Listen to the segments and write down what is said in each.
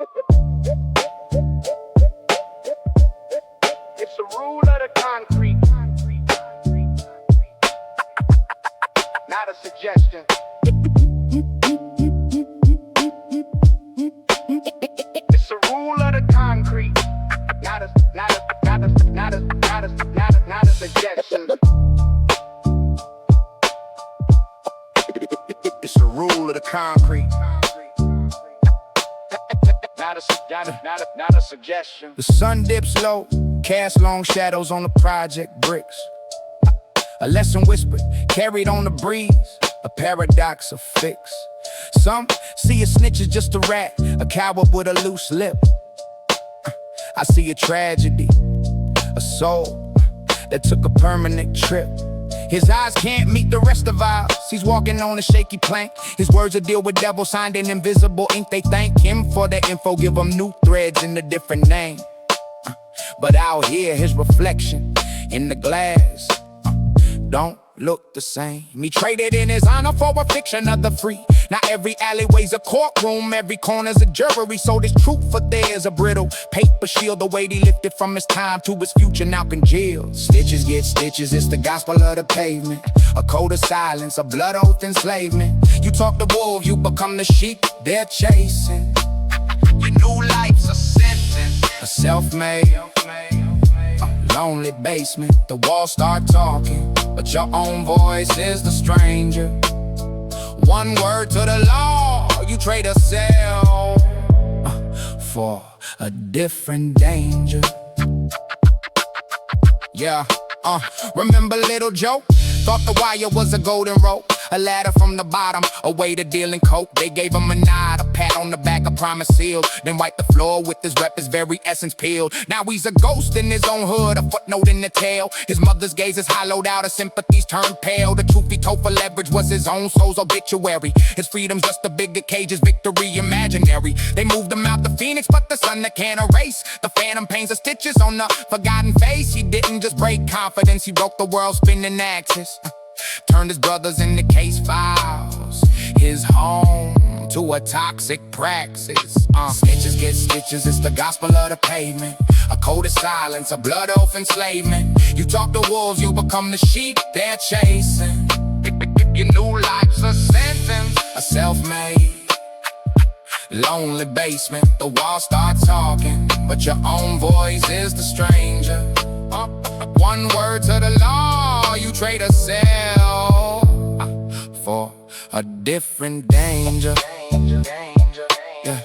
It's a rule of the concrete, not a suggestion. It's a rule of the concrete, not a suggestion. It's a rule of the concrete, not a suggestion. The sun dips low, cast long shadows on the project bricks. A lesson whispered, carried on the breeze, a paradox of fix. Some see a snitch as just a rat, a coward with a loose lip. I see a tragedy, a soul that took a permanent trip. His eyes can't meet the rest of ours. He's walking on a shaky plank. His words are deal with devil signed in invisible ink. They thank him for the info, give him new threads in a different name. But out here, his reflection in the glass don't look the same. He traded in his honor for a fiction of the free. Now every alleyway's a courtroom, every corner's a jury. So this truth for theirs a brittle paper shield. The weight he lifted from his time to his future now congealed. Stitches get stitches, it's the gospel of the pavement. A code of silence, a blood oath enslavement. You talk the wolf, you become the sheep they're chasing. Your new life's a sentence, a self-made, lonely basement. The walls start talking, but your own voice is the stranger. One word to the law, you trade a cell for a different danger. Yeah, remember little Joe? Thought the wire was a golden rope, a ladder from the bottom, a way to deal in coke. They gave him a nod, a pat on the back, a promise sealed. Then wiped the floor with his rep, his very essence peeled. Now he's a ghost in his own hood, a footnote in the tale. His mother's gaze is hollowed out, his sympathies turned pale. The truth he told for leverage was his own soul's obituary. His freedom's just a bigger cage, his victory imaginary. They moved him out the phoenix, but the sun that can't erase. The phantom pains the stitches on the forgotten face. He didn't just break confidence, he broke the world spinning axis. Turned his brothers into case files, his home to a toxic praxis. Snitches get stitches, it's the gospel of the pavement. A code of silence, a blood oath enslavement. You talk to wolves, you become the sheep they're chasing. Your new life's a sentence, a self-made, lonely basement. The walls start talking, but your own voice is the stranger. One word to the law, you trade a cell for a different danger. Yeah,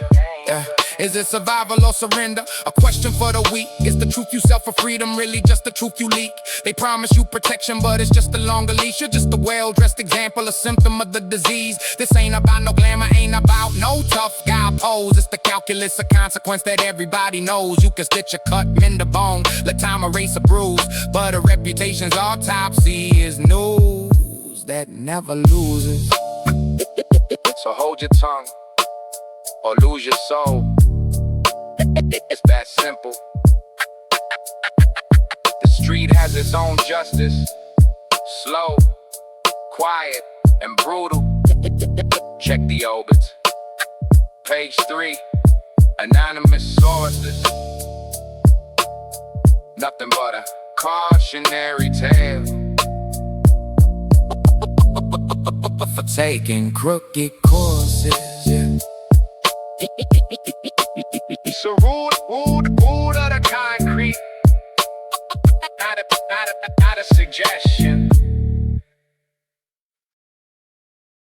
yeah. Is it survival or surrender? A question for the weak. Is the truth you sell for freedom really just the truth you leak? They promise you protection, but it's just a longer leash. You're just a well-dressed example, a symptom of the disease. This ain't about no glamour, ain't about no tough guy pose. It's the calculus, a consequence that everybody knows. You can stitch a cut, mend a bone, let time erase a bruise. But a reputation's autopsy is news that never loses. So hold your tongue or lose your soul. It's that simple. The street has its own justice. Slow, quiet, and brutal. Check the obits. Page 3, anonymous sources. Nothing but a cautionary tale for taking crooked courses, yeah. It's a rule